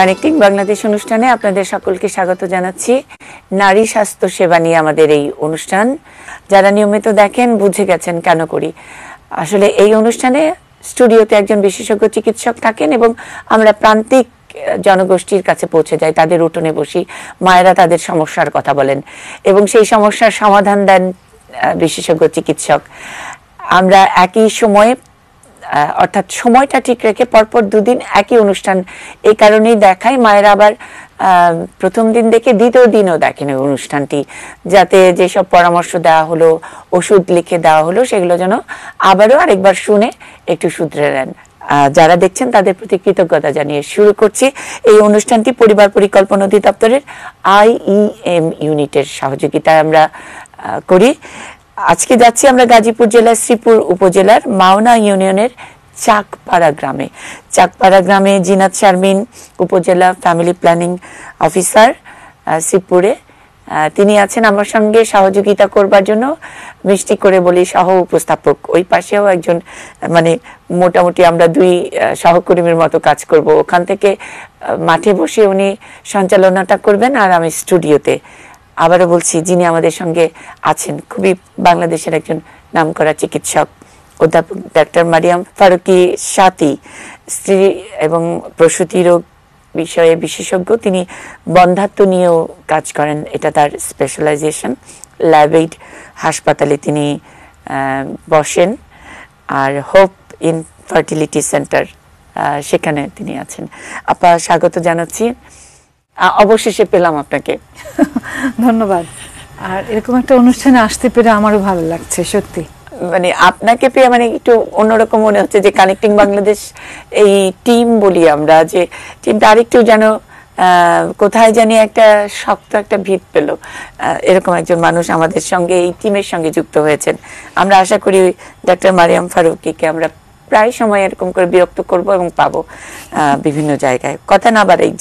Connecting Bangladesh অনুষ্ঠানে আপনাদের সকলকে স্বাগত জানাচ্ছি। নারী স্বাস্থ্য সেবা নিয়ে আমাদের এই অনুষ্ঠান। যারা নিয়মিত দেখেন বুঝে গেছেন কেন করি। আসলে এই অনুষ্ঠানে স্টুডিওতে একজন বিশেষজ্ঞ চিকিৎসক থাকেন এবং আমরা প্রান্তিক জনগোষ্ঠীর কাছে পৌঁছে যাই, তাদের উঠোনে বসি, মায়েরা তাদের সমস্যার কথা বলেন এবং সেই সমস্যার সমাধান দেন বিশেষজ্ঞ চিকিৎসক। আমরা একই সময়ে অর্থাৎ সময়টা ঠিক রেখে পরপর দুদিন একই অনুষ্ঠান এই কারণেই দেখাই, মায়েরা আবার প্রথম দিন দেখে দ্বিতীয় দিনও দেখেন এই অনুষ্ঠানটি, যাতে যেসব পরামর্শ দেওয়া হলো, ওষুধ লিখে দেওয়া হলো, সেগুলো যেন আবারও আরেকবার শুনে একটু শুধরে নেন। যারা দেখছেন তাদের প্রতি কৃতজ্ঞতা জানিয়ে শুরু করছি এই অনুষ্ঠানটি। পরিবার পরিকল্পনা অধিদপ্তরের IEM ইউনিটের সহযোগিতায় আমরা করি। আজকে যাচ্ছি আমরা গাজীপুর জেলার শ্রীপুর উপজেলার মাওনা ইউনিয়নের চাকপাড়া গ্রামে। চাকপাড়া গ্রামে জিনাত শারমিন উপজেলা ফ্যামিলি প্ল্যানিং অফিসার শ্রীপুরে, তিনি আছেন আমার সঙ্গে সহযোগিতা করবার জন্য। মিষ্টি করে বলি সহ উপস্থাপক, ওই পাশেও একজন, মানে মোটামুটি আমরা দুই সহকর্মীর মতো কাজ করব। ওখান থেকে মাঠে বসে উনি সঞ্চালনাটা করবেন আর আমি স্টুডিওতে। আবারও বলছি, যিনি আমাদের সঙ্গে আছেন খুবই বাংলাদেশের একজন নামকরা চিকিৎসক, অধ্যাপক ডাক্তার মারিয়াম ফারুকি সাথী, স্ত্রী এবং প্রসূতি রোগ বিষয়ে বিশেষজ্ঞ। তিনি বন্ধ্যাত্ব নিয়েও কাজ করেন, এটা তার স্পেশালাইজেশন। ল্যাবএইড হাসপাতালে তিনি বসেন, আর হোপ ইন ফার্টিলিটি সেন্টার সেখানে তিনি আছেন। আপা, স্বাগত জানাচ্ছি। অবশেষে পেলাম আপনাকে। ধন্যবাদ। আর এরকম একটা অনুষ্ঠানে আসতে পেরে আমারও ভালো লাগছে সত্যি। মানে আপনাকে পেয়ে মানে একটু অন্যরকম মনে হচ্ছে যে কানেক্টিং বাংলাদেশ এই টিম বলি আমরা, যে টিমটা আরেকটু যেন কোথায় জানি একটা শক্ত একটা ভিত পেল। এরকম একজন মানুষ আমাদের সঙ্গে এই টিমের সঙ্গে যুক্ত হয়েছেন। আমরা আশা করি ডাক্তার মারিয়াম ফারুকিকে আমরা প্রায় সময় এরকম করে বিরক্ত করব এবং পাবো বিভিন্ন জায়গায়। কথা না বাড়াই,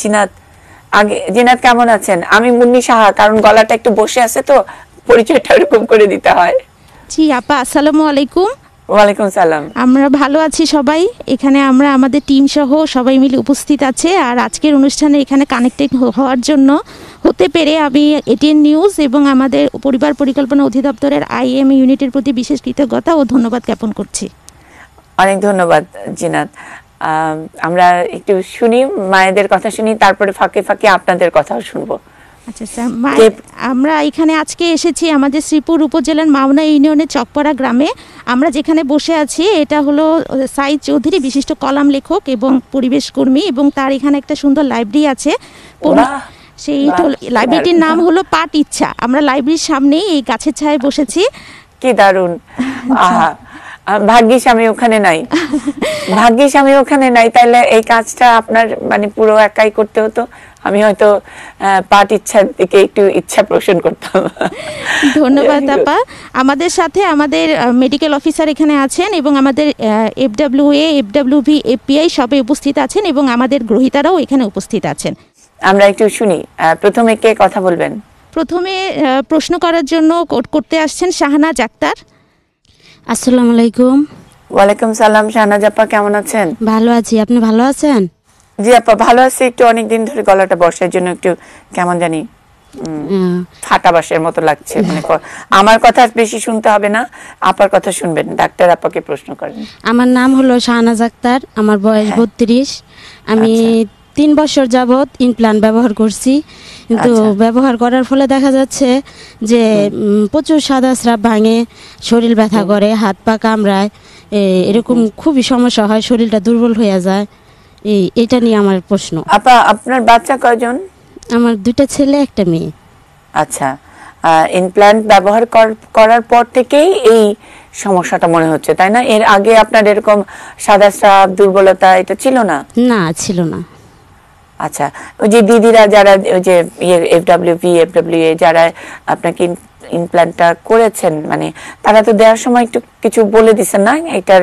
জিনাত কেমন আছেন? আমি মুন্নি সাহা, কারণ গলাটা একটু বসে আছে তো পরিচয়টা এরকম করে দিতে হয়। জি আপা, আসসালামু আলাইকুম। ওয়ালাইকুম সালাম। আমরা ভালো আছি সবাই। এখানে আমরা আমাদের টিম সহ সবাই মিলে উপস্থিত আছে। আর আজকের অনুষ্ঠানে এখানে কানেক্টেড হওয়ার জন্য হতে পেরে আমি এটিএন নিউজ এবং আমাদের পরিবার পরিকল্পনা অধিদপ্তরের IEM ইউনিটের প্রতি বিশেষ কৃতজ্ঞতা ও ধন্যবাদ জ্ঞাপন করছি। অনেক ধন্যবাদ জিনাত। আমরা একটু শুনি, মায়েদের কথা শুনি, তারপরে ফাঁকে ফাঁকে আপনাদের কথাও শুনবো। আচ্ছা স্যার, আমরা এখানে আজকে এসেছি আমাদের শ্রীপুর উপজেলার মাওনা ইউনিয়নের চকপাড়া গ্রামে। আমরা যেখানে বসে আছি এটা হলো সাইদ চৌধুরী, বিশিষ্ট কলাম লেখক এবং পরিবেশ কর্মী, এবং তার এখানে একটা সুন্দর লাইব্রেরি আছে। সেই লাইব্রেরিটির নাম হলো পাঠ ইচ্ছা। আমরা লাইব্রেরির সামনেই এই গাছের ছায়ায় বসেছি। কি দারুণ! ভাগ্যিস আমি ওখানে নাই, ভাগ্যিস আমি ওখানে নাই, তাইলে এই কাজটা আপনার মানে পুরো একাই করতে হতো। আমি হয়তো পাঠ ইচ্ছার দিকে একটু ইচ্ছা পোষণ করতাম। ধন্যবাদ আপা। আমাদের সাথে আমাদের মেডিকেল অফিসার এখানে আছেন এবং আমাদের FWA, FWB, API সবাই উপস্থিত আছেন এবং আমাদের গ্রহীতারাও এখানে উপস্থিত আছেন। আমরা একটু শুনি, প্রথমে কে কথা বলবেন? প্রথমে প্রশ্ন করার জন্য করতে আসছেন শাহনাজ আক্তার। আসসালামু আলাইকুম। ওয়ালাইকুম সালাম। শাহনাজ আপা কেমন আছেন? ভালো আছি, আপনি ভালো আছেন? জি আপা ভালো আছি। একটু অনেকদিন ধরে গলাটা বসার জন্য একটু কেমন জানি ফাটা বাসের মতো লাগছে। মানে আমার কথা বেশি শুনতে হবে না, আপার কথা শুনবেন। ডাক্তার আপাকে প্রশ্ন করেন। আমার নাম হলো শাহনাজ আক্তার, আমার বয়স 32। আমি 3 বছর যাবত ইমপ্লান্ট ব্যবহার করছি, কিন্তু ব্যবহার করার ফলে দেখা যাচ্ছে যে প্রচুর সাদা স্রাব ভাঙে, শরীর ব্যথা করে, হাত পা কামড়ায়, এরকম খুবই সমস্যা হয়, শরীরটা দুর্বল হয়ে যায়। এটা নিয়ে আমার প্রশ্ন। আপা আপনার বাচ্চা কয়জন? আমার 2টা ছেলে, 1টা মেয়ে। আচ্ছা, ইমপ্ল্যান্ট ব্যবহার করার পর থেকেই এই সমস্যাটা মনে হচ্ছে, তাই না? এর আগে আপনার এরকম সাদা স্রাব, দুর্বলতা এটা ছিল না? না, ছিল না। আচ্ছা, ওই যে দিদিরা যারা ওই যে FWB, FWA যারা আপনাকে ইমপ্ল্যান্টটা করেছেন, মানে তারা তো দেওয়ার সময় একটু কিছু বলে দিচ্ছেন না, এটার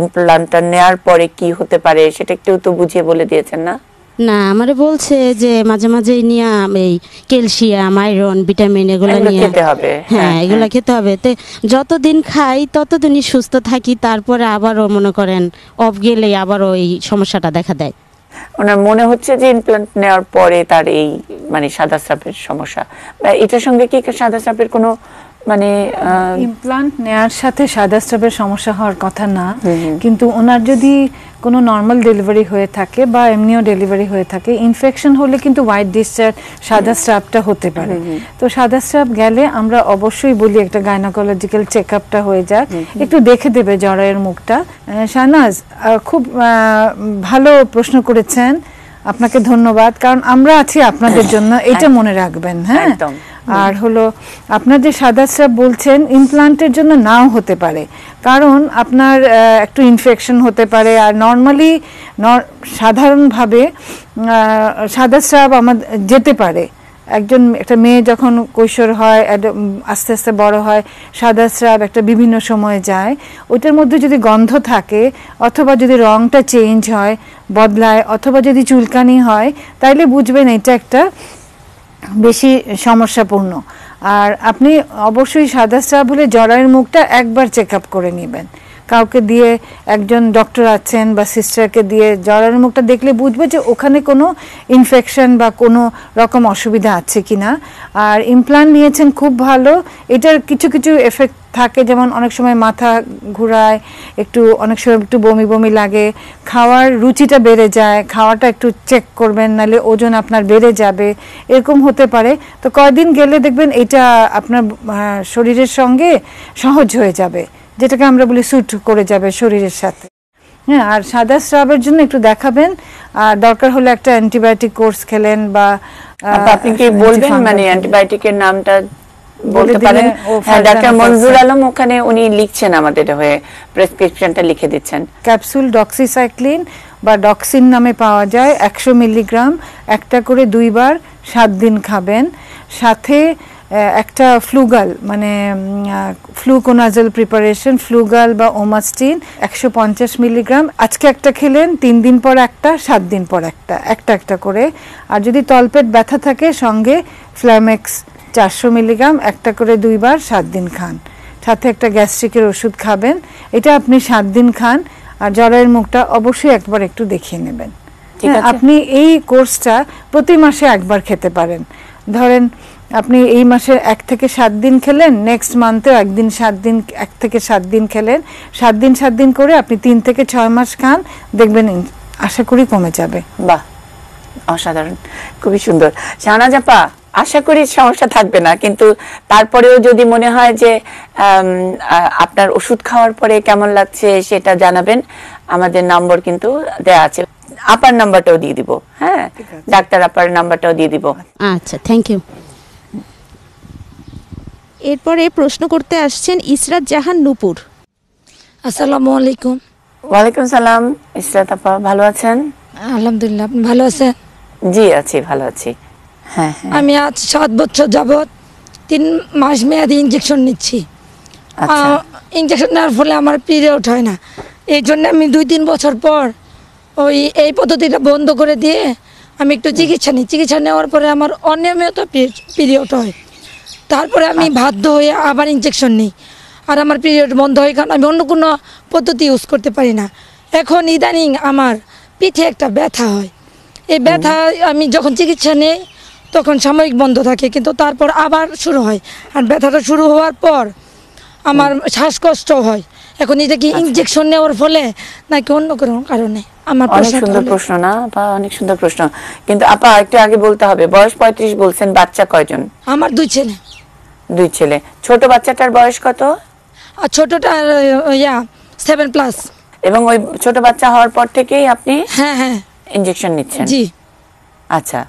ইমপ্ল্যান্টটা নেওয়ার পরে কি হতে পারে সেটা একটু তো বুঝিয়ে বলে দিয়েছেন না? না, আমারে বলছে যে মাঝে মাঝে নিয়ে এই ক্যালসিয়াম, আয়রন, ভিটামিন এগুলো নিয়ে খেতে হবে। হ্যাঁ, এগুলো খেতে হবে। তো যতদিন খাই ততদিনই সুস্থ থাকি, তারপরে আবারও মনে করেন অফ গেলে আবারও এই সমস্যাটা দেখা দেয়। ওনার মনে হচ্ছে যে ইমপ্ল্যান্ট নেওয়ার পরে তার এই মানে সাদা স্রাবের সমস্যা, এটার সঙ্গে কি সাদা স্রাবের কোনো মানে ইমপ্লান্ট নেয়ার সাথে সাদা স্রাবের সমস্যা হওয়ার কথা না, কিন্তু ওনার যদি কোনো নর্মাল ডেলিভারি হয়ে থাকে বা এমনিও ডেলিভারি হয়ে থাকে, ইনফেকশন হলে কিন্তু হোয়াইট ডিসচার্জ সাদা স্রাবটা হতে পারে। তো সাদা স্রাব গেলে আমরা অবশ্যই বলি একটা গাইনোকোলজিক্যাল চেকআপটা হয়ে যাক, একটু দেখে দেবে জরায়ের মুখটা। শাহনাজ খুব ভালো প্রশ্ন করেছেন, আপনাকে ধন্যবাদ, কারণ আমরা আছি আপনাদের জন্য, এটা মনে রাখবেন। হ্যাঁ, আর হলো আপনার যে সাদা স্রাব বলছেন ইমপ্লান্টের জন্য নাও হতে পারে, কারণ আপনার একটু ইনফেকশন হতে পারে। আর নর্মালি সাধারণভাবে সাদা স্রাব আমাদের যেতে পারে, একটা মেয়ে যখন কৈশোর হয় আস্তে আস্তে বড় হয়, সাদা স্রাব একটা বিভিন্ন সময়ে যায়, ওইটার মধ্যে যদি গন্ধ থাকে অথবা যদি রংটা চেঞ্জ হয় বদলায় অথবা যদি চুলকানি হয়, তাইলে বুঝবেন এটা একটা বেশি সমস্যাপূর্ণ। আর আপনি অবশ্যই সাদা স্রাব হলে জরায়ুর মুখটা একবার চেক আপ করে নেবেন, কাউকে দিয়ে, একজন ডক্টর আছেন বা সিস্টারকে দিয়ে জরায়ুর মুখটা দেখলে বুঝবে যে ওখানে কোনো ইনফেকশন বা কোনো রকম অসুবিধা আছে কিনা। আর ইমপ্লান্ট নিয়েছেন খুব ভালো, এটার কিছু কিছু এফেক্ট থাকে, যেমন অনেক সময় মাথা ঘুরায়, অনেক সময় একটু বমি বমি লাগে, খাওয়ার রুচিটা বেড়ে যায়, খাওয়াটা একটু চেক করবেন, নাহলে ওজন আপনার বেড়ে যাবে, এরকম হতে পারে। তো কয়েকদিন গেলে দেখবেন এটা আপনার শরীরের সঙ্গে সহজ হয়ে যাবে, যেটাকে আমরা বলি স্যুট করে যাবে শরীরের সাথে। হ্যাঁ, আর সাদা স্রাবের জন্য একটু দেখাবেন, আর দরকার হলে একটা অ্যান্টিবায়োটিক কোর্স খেলেন বা আপনি কি বলবেন মানে অ্যান্টিবায়োটিকের নামটা বলতে পারেন? হ্যাঁ, ডাক্তার মনজুর আলম ওখানে উনি লিখছেন আমাদের হয়ে, প্রেসক্রিপশনটা লিখে দিচ্ছেন। ক্যাপসুল ডক্সিসাইক্লিন বা ডক্সিন নামে পাওয়া যায়, 100 মিলিগ্রাম, একটা করে 2 বার 7 দিন খাবেন। সাথে একটা ফ্লুগাল মানে ফ্লুকোনাজল প্রিপারেশন, ফ্লুগাল বা ওমাস্টিন 150 মিলিগ্রাম, আজকে একটা খেলেন, 3 দিন পর একটা, 7 দিন পর একটা, একটা করে। আর যদি তলপেট ব্যথা থাকে সঙ্গে ফ্ল্যামেক্স 400 মিলিগ্রাম, একটা করে 2 বার 7 দিন খান। সাথে একটা গ্যাস্ট্রিকের ওষুধ খাবেন, এটা আপনি 7 দিন খান। আর জরায়ের মুখটা অবশ্যই একবার একটু দেখিয়ে নেবেন। আপনি এই কোর্সটা প্রতি মাসে একবার খেতে পারেন। ধরেন আপনি এই মাসে 1 থেকে 7 দিন খেলেন, নেক্সট মান্থেও 1 থেকে 7 দিন খেলেন, 7 দিন করে আপনি 3 থেকে 6 মাস খান, দেখবেন আশা করি কমে যাবে। বাহ, অসাধারণ, খুবই সুন্দর। শাহনাজ আপা, আশা করি সমস্যা থাকবে না, কিন্তু তারপরেও যদি মনে হয় যে আপনার ওষুধ খাওয়ার পরে কেমন লাগছে সেটা জানাবেন, আমাদের নম্বর কিন্তু দেয়া আছে, আপার নাম্বারটাও দিয়ে দিব। হ্যাঁ, ডাক্তার আপার নাম্বারটাও দিয়ে দিব। আচ্ছা, থ্যাংক ইউ। এরপরে প্রশ্ন করতে আসছেন ইসরাত জাহান নূপুর। আসসালামু আলাইকুম। ওয়ালাইকুম সালাম। ইসরাত আপা, ভালো আছেন? আলহামদুলিল্লাহ, আপনি ভালো আছেন? জি আছি, ভালো আছি। হ্যাঁ, আমি আজ 7 বছর যাবত 3 মাস মেয়াদি ইঞ্জেকশন নিচ্ছি। ইঞ্জেকশন নেওয়ার ফলে আমার পিরিয়ড হয় না, এই জন্য আমি 2-3 বছর পর এই পদ্ধতিটা বন্ধ করে দিয়ে আমি একটু চিকিৎসা নিই। চিকিৎসা নেওয়ার পরে আমার অনিয়মিত পিরিয়ড হয়, তারপরে আমি বাধ্য হয়ে আবার ইঞ্জেকশন নিই, আর আমার পিরিয়ড বন্ধ হয়, কারণ আমি অন্য কোনো পদ্ধতি ইউজ করতে পারি না। এখন ইদানিং আমার পিঠে একটা ব্যথা হয়, এই ব্যথা আমি যখন চিকিৎসা নেই তখন সাময়িক বন্ধ থাকে, কিন্তু তারপর আবার শুরু হয়। আর ব্যথাটা শুরু হওয়ার পর আমার শ্বাসকষ্ট হয়। এখন এটা কি ইনজেকশন নেওয়ার ফলে নাকি অন্য কোনো কারণে? আমার অনেক সুন্দর প্রশ্ন না আপা, অনেক সুন্দর প্রশ্ন। কিন্তু আপা একটু আগে বলতে হবে, বয়স 35 বলছেন, বাচ্চা কয়জন? আমার 2 ছেলে। 2 ছেলে। ছোট বাচ্চাটার বয়স কত? আর ছোটটা 7+। এবং ওই ছোট বাচ্চা হওয়ার পর থেকেই আপনি হ্যাঁ ইনজেকশন নিচ্ছেন? জি। আচ্ছা,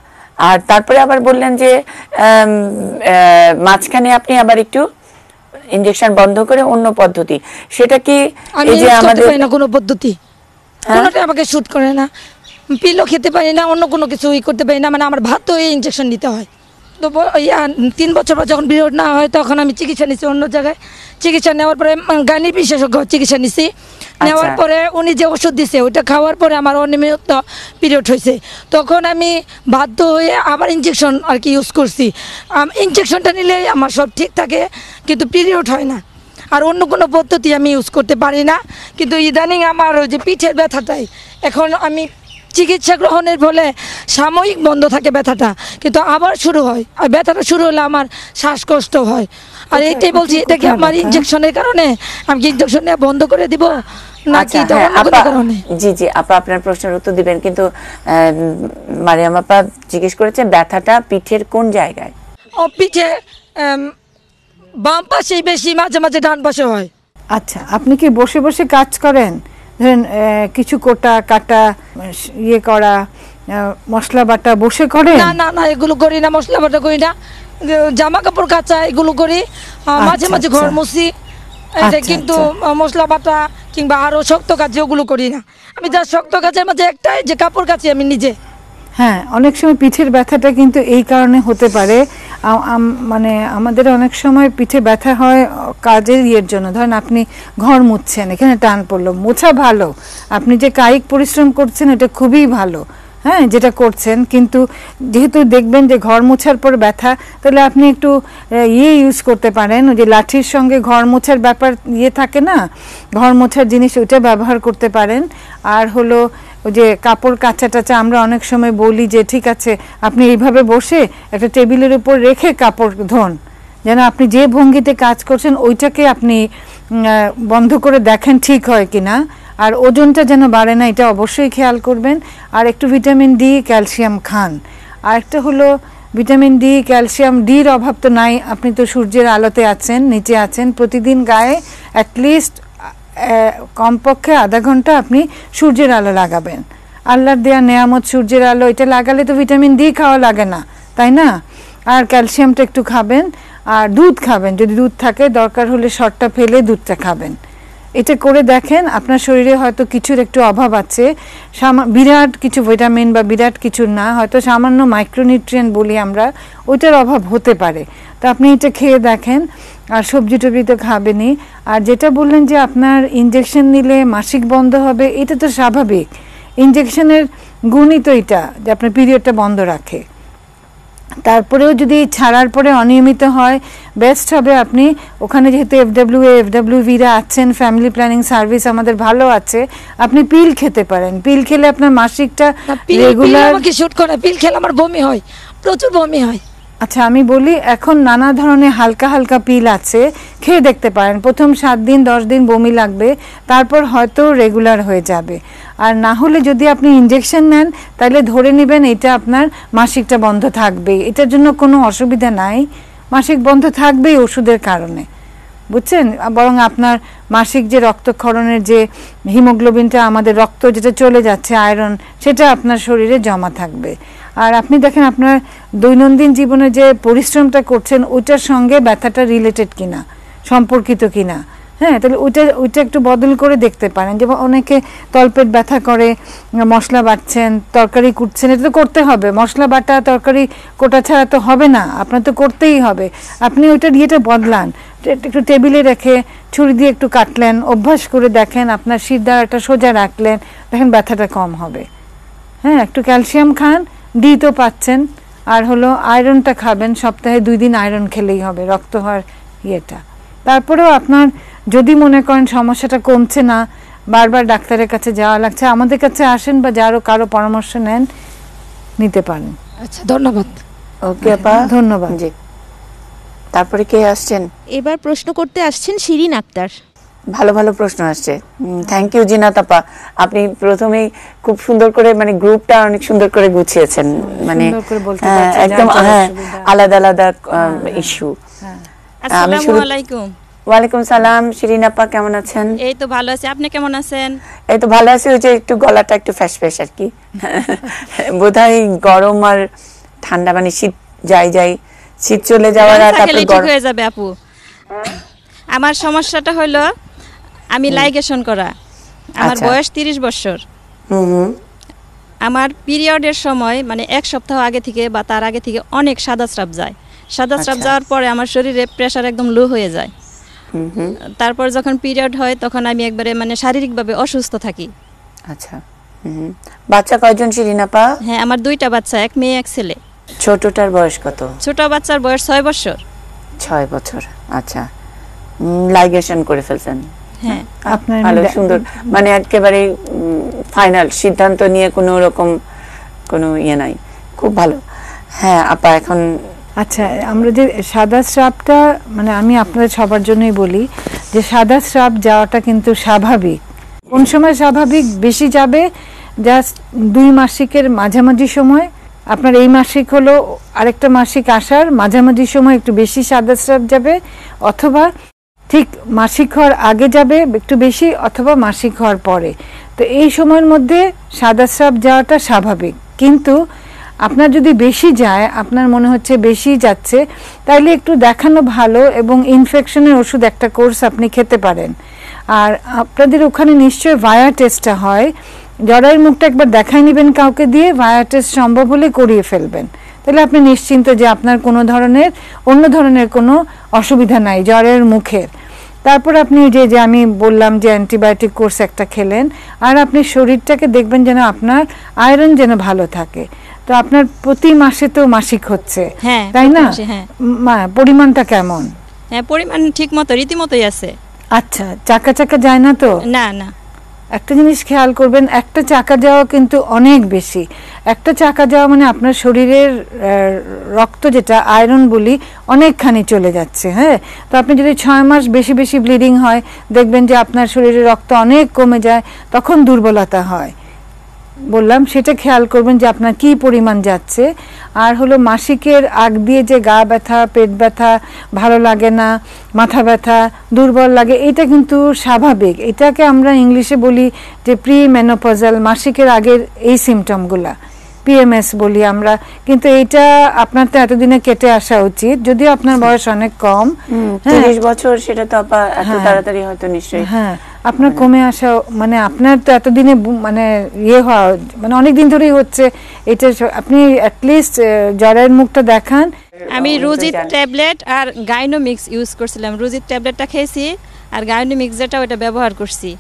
আর তারপরে আবার বললেন যে মাঝখানে আপনি আবার একটু ইনজেকশন বন্ধ করে অন্য পদ্ধতি, সেটা কি? এই যে আমাদের কোনো পদ্ধতি কোনোটা আমাকে শুট করে না, পিলও খেতে পারি না, অন্য কোনো কিছু করতে পারি না, মানে আমার ভাত তো ইনজেকশন নিতে হয়। তো 3 বছর পর যখন পিরিয়ড না হয় তখন আমি চিকিৎসা নিচ্ছি অন্য জায়গায়। চিকিৎসা নেওয়ার পরে গাইনি বিশেষজ্ঞ চিকিৎসা নিচ্ছি, নেওয়ার পরে উনি যে ওষুধ দিছে ওইটা খাওয়ার পরে আমার অনিয়মিত পিরিয়ড হয়েছে, তখন আমি বাধ্য হয়ে আবার ইনজেকশন আর কি ইউজ করছি। ইনজেকশনটা নিলে আমার সব ঠিক থাকে, কিন্তু পিরিয়ড হয় না, আর অন্য কোনো পদ্ধতি আমি ইউজ করতে পারি না। কিন্তু ইদানিং আমার ওই যে পিঠের ব্যথাটাই, এখন আমি চিকিৎসা গ্রহণের ফলে সাময়িক বন্ধ থাকে ব্যথাটা, কিন্তু আবার শুরু হয়। আর ব্যথাটা শুরু হলে আমার শ্বাসকষ্ট হয়। আর এইটাই বলছি, এটা কি আমার ইনজেকশনের কারণে? আমি কি ইনজেকশন নেওয়া বন্ধ করে দিব নাকি এটা অন্য কোনো কারণে? জি জি আপা, আপনার প্রশ্নের উত্তর দিবেন, কিন্তু মারিয়াম আপা জিজ্ঞেস করেছেন ব্যথাটা পিঠের কোন জায়গায়? ও পিঠে বাম পাশেই বেশি, মাঝে মাঝে ডান পাশে হয়। আচ্ছা, আপনি কি বসে বসে কাজ করেন? ধরেন কিছু কাটা ইয়ে করা, মশলা বাটা বসে করেন? না না না, এগুলো করি না, মশলা বাটা করি না, জামা কাপড় কাচা এগুলো করি, মাঝে মাঝে ঘর মুছি, এটা কিন্তু মশলা বাটা কিংবা আরো শক্ত কাজ ওগুলো করি না। আমি যা শক্ত কাজের মাঝে একটাই যে কাপড় কাচি আমি নিজে। হ্যাঁ, অনেক সময় পিঠের ব্যথাটা কিন্তু এই কারণে হতে পারে, মানে আমাদের অনেক সময় পিঠে ব্যথা হয় কাজের ইয়ের জন্য। ধরেন আপনি ঘর মুছছেন, এখানে টান পড়লো, মোছা ভালো, আপনি যে কায়িক পরিশ্রম করছেন এটা খুবই ভালো, হ্যাঁ যেটা করছেন, কিন্তু যেহেতু দেখবেন যে ঘর মোছার পর ব্যথা, তাহলে আপনি একটু ইউজ করতে পারেন, ওই যে লাঠির সঙ্গে ঘর মোছার ব্যাপার থাকে না, ঘর মোছার জিনিস, ওইটা ব্যবহার করতে পারেন। আর হলো ওই যে কাপড় কাচা টাচা, আমরা অনেক সময় বলি যে ঠিক আছে আপনি এইভাবে বসে একটা টেবিলের উপর রেখে কাপড় ধোন, যেন আপনি যে ভঙ্গিতে কাজ করছেন ওইটাকে আপনি বন্ধ করে দেখেন ঠিক হয় কিনা, আর ওজনটা যেন বাড়ে না, এটা অবশ্যই খেয়াল করবেন। আর একটু ভিটামিন ডি ক্যালসিয়াম খান। আর একটা হলো ভিটামিন ডি ক্যালসিয়াম ডির অভাব তো নাই, আপনি তো সূর্যের আলোতে আছেন, নিচে আছেন, প্রতিদিন গায়ে অ্যাটলিস্ট কমপক্ষে আধা ঘন্টা আপনি সূর্যের আলো লাগাবেন। আল্লাহর দেয়া নেয়ামত সূর্যের আলো, এটা লাগালে তো ভিটামিন ডি খাওয়া লাগে না, তাই না? আর ক্যালসিয়ামটা একটু খাবেন, আর দুধ খাবেন, যদি দুধ থাকে, দরকার হলে শর্টটা ফেলে দুধটা খাবেন। এটা করে দেখেন, আপনার শরীরে হয়তো কিছুর একটু অভাব আছে, বিরাট কিছু ভিটামিন বা বিরাট কিছু না, হয়তো সামান্য মাইক্রোনিউট্রিয়েন্ট বলি আমরা, ওইটার অভাব হতে পারে। তো আপনি এটা খেয়ে দেখেন, আর সবজি টবজি তো খাবেনই। আর যেটা বললেন যে আপনার ইনজেকশন নিলে মাসিক বন্ধ হবে, এটা তো স্বাভাবিক, ইনজেকশনের গুণই তো এটা যে আপনার পিরিয়ডটা বন্ধ রাখে। তারপরেও যদি ছাড়ার পরে অনিয়মিত হয়, বেস্ট হবে আপনি ওখানে, যেহেতু FWA-FWV-রা আছেন, ফ্যামিলি প্ল্যানিং সার্ভিস আমাদের ভালো আছে, আপনি পিল খেতে পারেন। পিল খেলে আপনার মাসিকটা রেগুলার। আমাকে শুট করে পিল খেলে আমার বমি হয়, প্রচুর বমি হয়। আচ্ছা, আমি বলি এখন নানা ধরনের হালকা হালকা পিল আছে, খেয়ে দেখতে পারেন। প্রথম 7 দিন 10 দিন বমি লাগবে, তারপর হয়তো রেগুলার হয়ে যাবে। আর না হলে যদি আপনি ইনজেকশন নেন, তাহলে ধরে নেবেন এটা আপনার মাসিকটা বন্ধ থাকবে, এটার জন্য কোনো অসুবিধা নাই, মাসিক বন্ধ থাকবেই ওষুধের কারণে, বুঝছেন? বরং আপনার মাসিক যে রক্তক্ষরণের যে হিমোগ্লোবিনটা, আমাদের রক্ত যেটা চলে যাচ্ছে, আয়রন, সেটা আপনার শরীরে জমা থাকবে। আর আপনি দেখেন আপনার দৈনন্দিন জীবনে যে পরিশ্রমটা করছেন ওইটার সঙ্গে ব্যথাটা রিলেটেড কিনা, সম্পর্কিত কিনা। হ্যাঁ, তাহলে ওইটা একটু বদল করে দেখতে পারেন। যেমন অনেকে তলপেট ব্যথা করে, মশলা বাটছেন, তরকারি কুটছেন, এটা তো করতে হবে, মশলা বাটা তরকারি কোটা ছাড়া তো হবে না, আপনার তো করতেই হবে। আপনি ওইটা ইয়েটা বদলান, একটু টেবিলে রেখে ছুরি দিয়ে একটু কাটলেন, অভ্যাস করে দেখেন, আপনার শিরদাঁড়াটা সোজা রাখলেন, দেখেন ব্যথাটা কম হবে। হ্যাঁ, একটু ক্যালসিয়াম খান, ডি তো পাচ্ছেন, আর হলো আয়রনটা খাবেন, সপ্তাহে 2 দিন আয়রন খেলেই হবে, রক্ত হওয়ার ইয়েটা। তারপরেও আপনার যদি মনে করেন সমস্যাটা কমছে না, বারবার ডাক্তারের কাছে যাওয়া লাগছে, আমাদের কাছে আসেন বা কারো পরামর্শ নেন, নিতে পারেন। আচ্ছা, ধন্যবাদ। ওকে আপা, ধন্যবাদ। জি, তারপরে কে আসছেন? এবার প্রশ্ন করতে আসছেন শিরিন আক্তার। ভালো ভালো প্রশ্ন আসছে, থ্যাংক ইউ জিনাত আপা। আপনি প্রথমেই খুব সুন্দর করে, মানে গ্রুপটা অনেক সুন্দর করে গুছিয়েছেন, মানে একদম আলাদা আলাদা ইস্যু। আসসালামু আলাইকুম। ওয়ালাইকুম সালাম। শিরিন আপা কেমন আছেন? এই তো ভালো আছি, আপনি কেমন আছেন? এই তো ভালো আছি, ওই যে একটু গলাটা একটু ফ্যাস ফ্যাস আর কি, বোধহয় গরম আর ঠান্ডা, মানে শীত যাই শীত চলে যাওয়ার আর তারপর ঠিক হয়ে যাবে আপু। আমার সমস্যাটা হলো আমি লাইগেশন করা, আমার বয়স 30 বছর। আমার পিরিয়ডের সময় মানে 1 সপ্তাহ আগে থেকে বা তার আগে থেকে অনেক সাদা স্রাব যায়। সাদা স্রাব যাওয়ার পরে আমার শরীরে প্রেসার একদম লো হয়ে যায়। তারপর যখন পিরিয়ড হয় তখন আমি একবারে মানে শারীরিকভাবে অসুস্থ থাকি। আচ্ছা, বাচ্চা কয়জন শিরিন আপা? হ্যাঁ, আমার 2টা বাচ্চা, 1 মেয়ে 1 ছেলে। ছোটটার বয়স কত? ছোট বাচ্চার বয়স 6 বছর। 6 বছর, আচ্ছা। লাইগেশন করে ফেলছেন? হ্যাঁ, আপনার ভালো সুন্দর, মানে একেবারে ফাইনাল সিদ্ধান্ত নিয়ে কোনো রকম কোনো ইয়ে নাই। খুব ভালো। হ্যাঁ আপা, এখন আচ্ছা, আমরা যে সাদা স্রাবটা, মানে আমি আপনাদের সবার জন্যই বলি যে সাদা স্রাব যাওয়াটা কিন্তু স্বাভাবিক। কোন সময় স্বাভাবিক? বেশি যাবে জাস্ট 2 মাসিকের মাঝামাঝি সময়, আপনার এই মাসিক হলো আরেকটা মাসিক আসার মাঝামাঝি সময় একটু বেশি সাদা স্রাব যাবে, অথবা ঠিক মাসিক হওয়ার আগে যাবে একটু বেশি, অথবা মাসিক হওয়ার পরে। তো এই সময়ের মধ্যে সাদা স্রাব যাওয়াটা স্বাভাবিক। কিন্তু আপনার যদি বেশি যায়, আপনার মনে হচ্ছে বেশি যাচ্ছে, তাহলে একটু দেখানো ভালো, এবং ইনফেকশনের ওষুধ একটা কোর্স আপনি খেতে পারেন। আর আপনাদের ওখানে নিশ্চয়ই ভায়া টেস্টটা হয়, জরায়ুর মুখটা একবার দেখাই নেবেন কাউকে দিয়ে, ভায়া টেস্ট সম্ভব হলে করিয়ে ফেলবেন, তাহলে আপনি নিশ্চিন্ত যে আপনার কোনো ধরনের অন্য ধরনের কোনো অসুবিধা নাই জরায়ুর মুখের। তারপর আপনি যে আমি বললাম যে অ্যান্টিবায়োটিক কোর্স একটা খেলেন, আর আপনি শরীরটাকে দেখবেন যেন আপনার আয়রন যেন ভালো থাকে। তো আপনার প্রতি মাসে তো মাসিক হচ্ছে, তাই না? পরিমাণটা কেমন? হ্যাঁ, পরিমাণ ঠিক মতো রীতিমতোই আছে। আচ্ছা, চাকা চাকা যায় না তো? না না। একটা জিনিস খেয়াল করবেন, একটা চাকা যাওয়া কিন্তু অনেক বেশি। একটা চাকা যাওয়া মানে আপনার শরীরের রক্ত, যেটা আয়রন বলি, অনেকখানি চলে যাচ্ছে। হ্যাঁ, তো আপনি যদি 6 মাস বেশি বেশি ব্লিডিং হয়, দেখবেন যে আপনার শরীরে রক্ত অনেক কমে যায়, তখন দুর্বলতা হয়। বললাম সেটা খেয়াল করবেন যে আপনার কি পরিমাণ যাচ্ছে। আর হলো মাসিকের আগ দিয়ে যে গা ব্যথা, পেট ব্যথা, ভালো লাগে না, মাথা ব্যথা, দুর্বল লাগে, এটা কিন্তু স্বাভাবিক। এটাকে আমরা ইংলিশে বলি যে প্রি মেনোপজাল, মাসিকের আগের এই সিমটমগুলা পিএমএস বলি আমরা। কিন্তু এইটা আপনার তো এতদিনে কেটে আসা উচিত, যদিও আপনার বয়স অনেক কম, 30 বছর, সেটা তো আপা এত তাড়াতাড়ি হয়তো নিশ্চয়ই হ্যাঁ আপনার কমে আসা, মানে আপনার তো এতদিনে মানে ইয়ে হওয়া, মানে অনেক দিন ধরেই হচ্ছে এটা। আপনি অ্যাটলিস্ট জরায়ুর মুখটা দেখান। আমি রুজিত ট্যাবলেট আর গাইনোমিক্স ইউজ করছিলাম। রুজিত ট্যাবলেটটা খেয়েছি, আর গাইনোমিক্স যেটা ওটা ব্যবহার করছি।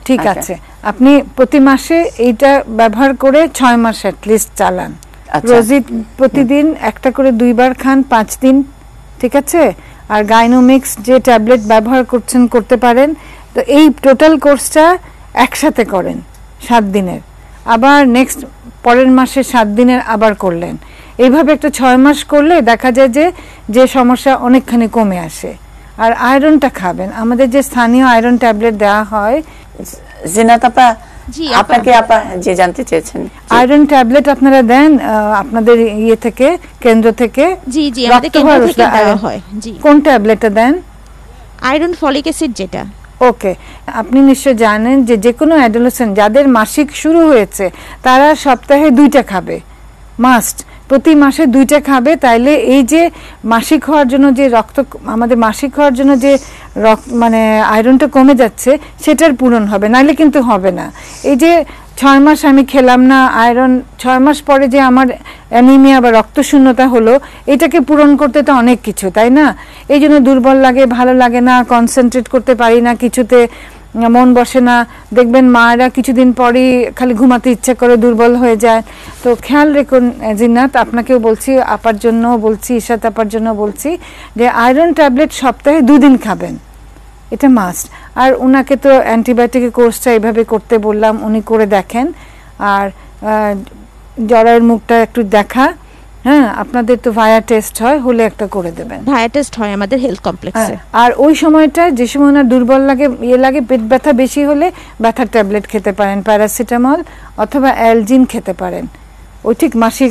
ঠিক আছে, আপনি প্রতি মাসে এইটা ব্যবহার করে 6 মাস অ্যাটলিস্ট চালান। রোজিত প্রতিদিন একটা করে 2 বার খান, 5 দিন, ঠিক আছে? আর গাইনোমিক্স যে ট্যাবলেট ব্যবহার করছেন করতে পারেন। তো এই টোটাল কোর্সটা একসাথে করেন 7 দিনের, আবার নেক্সট পরের মাসে 7 দিনের আবার করলেন। এইভাবে একটা 6 মাস করলে দেখা যায় যে সমস্যা অনেকখানি কমে আসে। আর আয়রনটা খাবেন, আমাদের যে স্থানীয় আয়রন ট্যাবলেট দেওয়া হয়। জিনাত আপা, আপনাকে আপা যে জানতে চেয়েছেন, আয়রন ট্যাবলেট আপনারা দেন আপনাদের ইয়ে থেকে, কেন্দ্র থেকে? জি জি, আমাদের কেন্দ্র থেকে দেওয়া হয়। জি। কোন ট্যাবলেটটা দেন? আয়রন ফলিক অ্যাসিড যেটা। ওকে, আপনি নিশ্চয় জানেন যে কোনো অ্যাডোলেসেন্ট যাদের মাসিক শুরু হয়েছে তারা সপ্তাহে 2টা খাবে, মাস্ট প্রতি মাসে 2টা খাবে। তাইলে এই যে মাসিক হওয়ার জন্য যে রক্ত, আমাদের মাসিক হওয়ার জন্য যে মানে আয়রনটা কমে যাচ্ছে, সেটার পূরণ হবে, নাইলে কিন্তু হবে না। এই যে 6 মাস আমি খেলাম না আয়রন, 6 মাস পরে যে আমার অ্যানিমিয়া বা রক্তশূন্যতা হলো, এটাকে পূরণ করতে তো অনেক কিছু, তাই না? এই জন্য দুর্বল লাগে, ভালো লাগে না, কনসেন্ট্রেট করতে পারি না, কিছুতে মন বসে না। দেখবেন মায়েরা কিছুদিন পরই খালি ঘুমাতে ইচ্ছা করে, দুর্বল হয়ে যায়। তো খেয়াল রেখুন জিন্নাত, আপনাকেও বলছি, আপার জন্য বলছি, ইশাত আপার জন্য বলছি, যে আয়রন ট্যাবলেট সপ্তাহে 2 দিন খাবেন, এটা মাস্ট। আর ওনাকে তো অ্যান্টিবায়োটিকের কোর্সটা এইভাবে করতে বললাম, উনি করে দেখেন। আর জরায়ুর মুখটা একটু দেখা, হ্যাঁ আপনাদের তো ভায়া টেস্ট হয়, হলে একটা করে দেবেন। ভায়া টেস্ট হয় আমাদের হেলথ কমপ্লেক্সে। আর ওই সময়টা যে সময় ওনার দুর্বল লাগে, ইয়ে লাগে, পেট ব্যথা বেশি হলে ব্যথার ট্যাবলেট খেতে পারেন, প্যারাসিটামল অথবা অ্যালজিন খেতে পারেন। ওই ঠিক মাসিক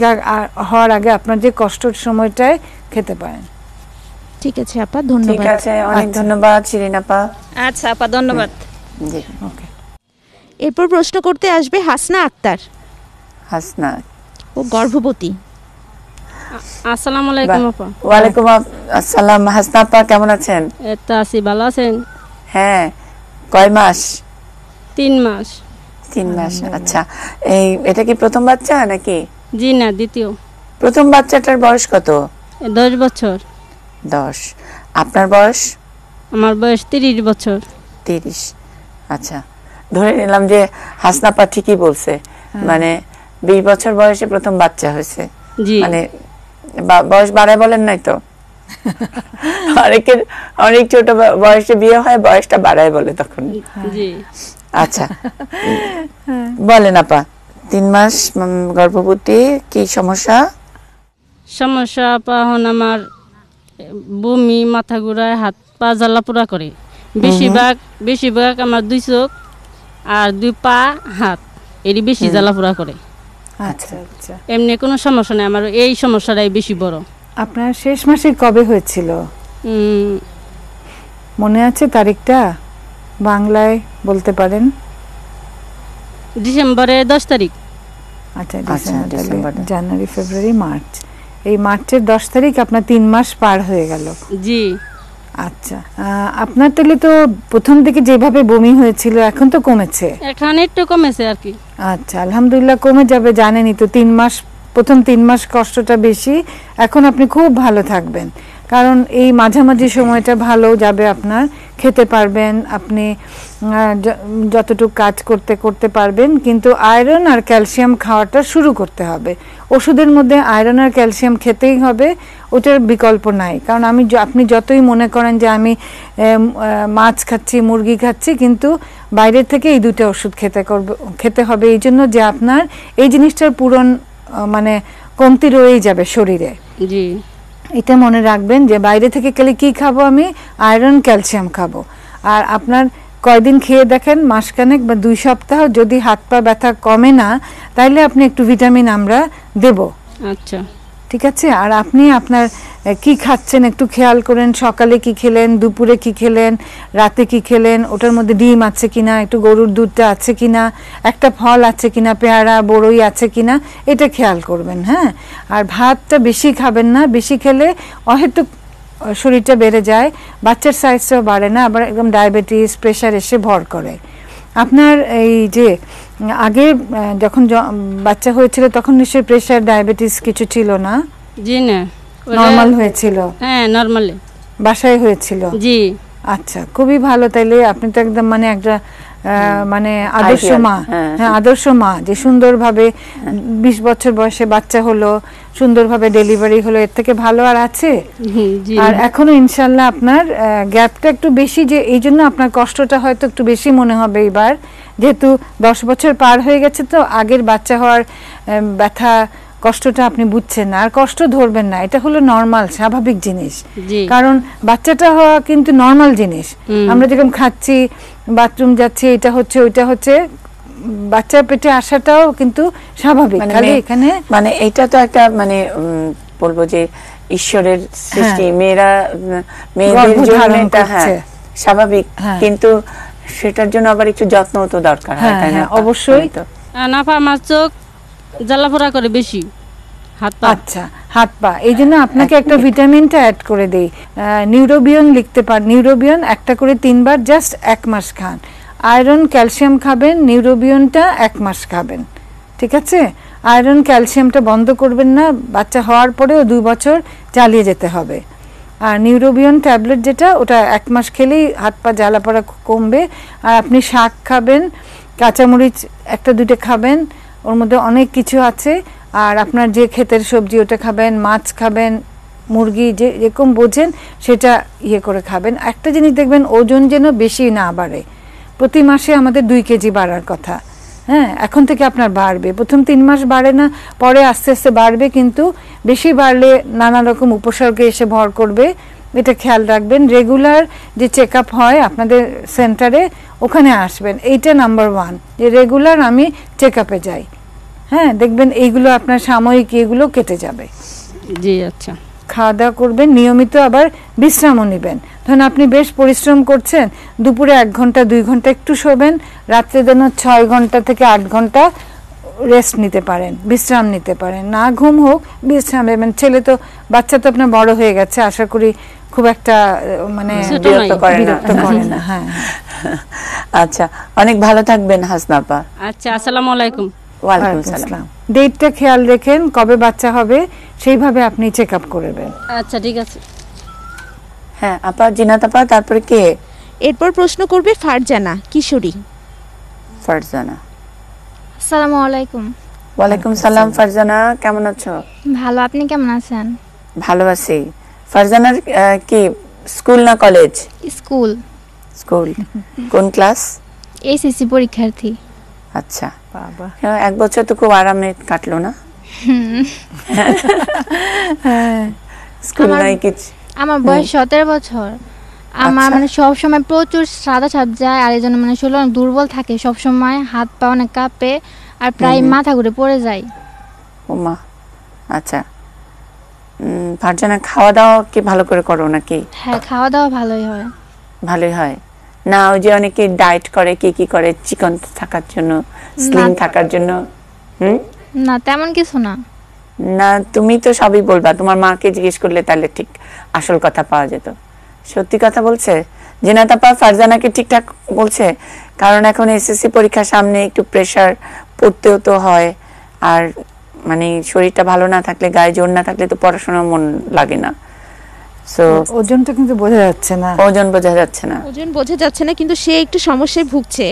হওয়ার আগে আপনার যে কষ্টের সময়টায় খেতে পারেন। ঠিক আছে আপা, ধন্যবাদ। ঠিক আছে, অনেক ধন্যবাদ শিরিন আপা। আচ্ছা আপা, ধন্যবাদ। জি, ওকে। এরপর প্রশ্ন করতে আসবে হাসনা আক্তার। হাসনা, ও গর্ভবতী। আসসালামু আলাইকুম আপা। ওয়ালাইকুম আসসালাম। হাসনা আপা কেমন আছেন? এটা আছি, ভালো আছেন? হ্যাঁ। কয় মাস? 3 মাস। 3 মাস, আচ্ছা। এটা কি প্রথম বাচ্চা নাকি? জি না, দ্বিতীয়। প্রথম বাচ্চাটার বয়স কত? 10 বছর। 10। আপনার বয়স? আমার বয়স 30 বছর। 30। আচ্ছা, ধরে নিলাম যে হাসনা আপা ঠিকই বলছে, মানে 20 বছর বয়সে প্রথম বাচ্চা হয়েছে। জি, মানে বয়স বাড়ায় বলেন নাই তো? অনেক ছোট বয়সে বিয়ে হয়, বয়সটা বাড়ায় বলে তখন। জি। আচ্ছা বলেন আপা, 3 মাস গর্ভবতী, কি সমস্যা? সমস্যা এখন আমার বমি, মাথা ঘুরায়, হাত পা জ্বালা পোড়া করে। বেশিরভাগ আমার 2 চোখ আর 2 পা হাত এরই বেশি জ্বালা পোড়া করে। আচ্ছা আচ্ছা, এমনি কোনো সমস্যা নেই, আমার এই সমস্যাটাই বেশি বড়। আপনার শেষ মাসে কবে হয়েছিল মনে আছে তারিখটা? বাংলায় বলতে পারেন। ডিসেম্বরের 10 তারিখ। আচ্ছা, ডিসেম্বর, জানুয়ারি, ফেব্রুয়ারি, মার্চ। এই মার্চের 10 তারিখ আপনার 3 মাস পার হয়ে গেল। জি। আচ্ছা, আপনার তাহলে তো প্রথম দিকে যেভাবে বমি হয়েছিল এখন তো কমেছে? এখন একটু কমেছে আর কি। আচ্ছা, আলহামদুলিল্লাহ কমে যাবে, জানেনই তো 3 মাস, প্রথম 3 মাস কষ্টটা বেশি। এখন আপনি খুব ভালো থাকবেন, কারণ এই মাঝামাঝি সময়টা ভালো যাবে, আপনার খেতে পারবেন, আপনি যতটুকু কাজ করতে পারবেন। কিন্তু আয়রন আর ক্যালসিয়াম খাওয়াটা শুরু করতে হবে। ওষুধের মধ্যে আয়রন আর ক্যালসিয়াম খেতেই হবে, ওটার বিকল্প নাই। কারণ আপনি যতই মনে করেন যে আমি মাছ খাচ্ছি, মুরগি খাচ্ছি, কিন্তু বাইরের থেকে এই 2টা ওষুধ খেতে হবে, এই জন্য যে আপনার এই জিনিসটার পূরণ মানে কমতি রয়েই যাবে শরীরে। জি, এটা মনে রাখবেন যে বাইরে থেকে খেলে কি খাবো, আমি আয়রন ক্যালসিয়াম খাবো। আর আপনার কয়দিন খেয়ে দেখেন, মাসখানেক বা 2 সপ্তাহ, যদি হাত পা ব্যথা কমে না, তাইলে আপনি একটু ভিটামিন আমরা দেব। আচ্ছা, ঠিক আছে? আর আপনি আপনার কি খাচ্ছেন একটু খেয়াল করেন, সকালে কি খেলেন, দুপুরে কি খেলেন, রাতে কি খেলেন, ওটার মধ্যে ডিম আছে কিনা, একটু গরুর দুধটা আছে কিনা, একটা ফল আছে কিনা, পেয়ারা বড়ই আছে কিনা, এটা খেয়াল করবেন। হ্যাঁ, আর ভাতটা বেশি খাবেন না, বেশি খেলে অহেতুক শরীরটা বেড়ে যায়, বাচ্চার সাইজটাও বাড়ে না, আবার একদম ডায়াবেটিস, প্রেশার এসে ভর করে। আপনার এই যে আগে যখন বাচ্চা হয়েছিল তখন নিশ্চয়ই প্রেশার, ডায়াবেটিস কিছু ছিল না? জি না, নরমাল হয়েছিল? হ্যাঁ, নরমালি বাসায় হয়েছিল? জি। আচ্ছা, খুবই ভালো। তাইলে আপনি তো একদম মানে একটা মানে আদর্শ মা। হ্যাঁ, আদর্শ মা, যে সুন্দরভাবে 20 বছর বয়সে বাচ্চা হলো, সুন্দরভাবে ডেলিভারি হলো, এর থেকে ভালো আর আছে? আর এখনো ইনশাল্লাহ আপনার গ্যাপটা একটু বেশি, যে এই জন্য আপনার কষ্টটা হয়তো একটু বেশি মনে হবে এবার, যেহেতু 10 বছর পার হয়ে গেছে, তো আগের বাচ্চা হওয়ার ব্যথা কষ্টটা আপনি বুঝছেন না, আর কষ্ট ধরবেন না, এটা হলো নরমাল স্বাভাবিক জিনিস। কারণ বাচ্চাটা হওয়া কিন্তু নরমাল জিনিস। আমরা যখন খাচ্ছি, বাথরুম যাচ্ছি, এটা হচ্ছে ওইটা হচ্ছে, বাচ্চার পেটে আসাটাও কিন্তু স্বাভাবিক। খালি এখানে মানে এটা তো একটা মানে বলবো যে ঈশ্বরের সৃষ্টি, মেয়েদের জন্য এটা স্বাভাবিক, কিন্তু সেটার জন্য আবার একটু যত্ন তো দরকার হয়, তাই না? অবশ্যই। না, আমার চোখ জ্বালাপোড়া করে বেশি, হাত পা। আচ্ছা, হাত পা, এই জন্য আপনাকে একটা ভিটামিনটা অ্যাড করে দেই, নিউরোবিয়ন লিখতে পার, নিউরোবিয়ন একটা করে 3 বার, জাস্ট 1 মাস খান। আয়রন ক্যালসিয়াম খাবেন, নিউরোবিয়নটা 1 মাস খাবেন, ঠিক আছে? আয়রন ক্যালসিয়ামটা বন্ধ করবেন না, বাচ্চা হওয়ার পরেও 2 বছর চালিয়ে যেতে হবে। আর নিউরোবিয়ন ট্যাবলেট যেটা, ওটা 1 মাস খেলেই হাত পা জ্বালা পড়া কমবে। আর আপনি শাক খাবেন, কাঁচামরিচ 1-2টা খাবেন, ওর মধ্যে অনেক কিছু আছে। আর আপনার যে ক্ষেতের সবজি ওটা খাবেন, মাছ খাবেন, মুরগি যেরকম বোঝেন সেটা করে খাবেন। একটা জিনিস দেখবেন, ওজন যেন বেশি না বাড়ে। প্রতি মাসে আমাদের 2 কেজি বাড়ার কথা। হ্যাঁ, এখন থেকে আপনার বাড়বে, প্রথম 3 মাস বাড়ে না, পরে আস্তে আস্তে বাড়বে, কিন্তু বেশি বাড়লে নানা রকম উপসর্গে এসে ভর করবে, এটা খেয়াল রাখবেন। রেগুলার যে চেক আপ হয় আপনাদের সেন্টারে, ওখানে আসবেন। এইটা নাম্বার 1, যে রেগুলার আমি চেক আপে যাই। হ্যাঁ, দেখবেন এইগুলো আপনার সাময়িক এগুলো কেটে যাবে। জি, আচ্ছা। খাওয়া দাওয়া করবেন নিয়মিত, আবার বিশ্রামও নেবেন। ধরুন আপনি বেশ পরিশ্রম করছেন, দুপুরে 1 ঘন্টা 2 ঘন্টা একটু শোবেন, রাত্রে যেন 6 ঘন্টা থেকে 8 ঘন্টা রেস্ট নিতে পারেন, বিশ্রাম নিতে পারেন। না ঘুম হোক, বিশ্রাম নেবেন। ছেলে তো, বাচ্চা তো আপনার বড় হয়ে গেছে, আশা করি খুব একটা মানে বিরক্ত করে না। হ্যাঁ, আচ্ছা, অনেক ভালো থাকবেন হাসনা আপা। আচ্ছা, আসসালামু আলাইকুম। ওয়ালাইকুম আসসালাম। ডেটটা খেয়াল রেখেন, কবে বাচ্চা হবে সেইভাবে আপনি চেক আপ করবেন। আচ্ছা, ঠিক আছে। হ্যাঁ আপা, জিনাত আপা, তারপরে কে? এরপর প্রশ্ন করবে ফারজানা, কিশোরী। ফারজানা। আসসালামু আলাইকুম। ওয়ালাইকুম সালাম। ফারজানা, কেমন আছো? ভালো, আপনি কেমন আছেন? ভালো আছি। ফারজানার কি স্কুল না কলেজ? স্কুল। স্কুল। কোন ক্লাস? এসএসসি পরীক্ষার্থী। আচ্ছা, বাবা 1 বছর তো খুব আরামে কাটলো না? স্কুল নাই কিছু? আমার বয়স 17 বছর। আমার মানে সব সময় প্রচুর সাদা ছাপ যায়, আর এই জন্য মানে শরীর অনেক দুর্বল থাকে, সব সময় হাত পা অনেক কাঁপে, আর প্রায় মাথা ঘুরে পড়ে যায়। ওমা, আচ্ছা। ফারজানা, খাওয়া দাওয়া কি ভালো করে করো নাকি? হ্যাঁ, খাওয়া দাওয়া ভালোই হয়। ভালোই হয় না? ওই যে অনেকে ডায়েট করে, কি করে চিকন থাকার জন্য, স্লিম থাকার জন্য? না, তেমন কিছু না। না, তুমি তো সবই বলবা, তোমার মাকে জিজ্ঞেস করলে তাহলে ঠিক আসল কথা পাওয়া যেত। সত্যি কথা বলছে জিনাত আপা, ফারজানাকে ঠিকঠাক বলছে? কারণ এখন এসএসসি পরীক্ষার সামনে একটু প্রেসার পড়তেও তো হয়, আর মানে শরীরটা ভালো না থাকলে, গায়ে জোর না থাকলে তো পড়াশোনা মন লাগে না। সো ওজনটা কিন্তু বোঝা যাচ্ছে না, ওজন বোঝা যাচ্ছে না, ওজন বোঝা যাচ্ছে না, কিন্তু সে একটু সমস্যায় ভুগছে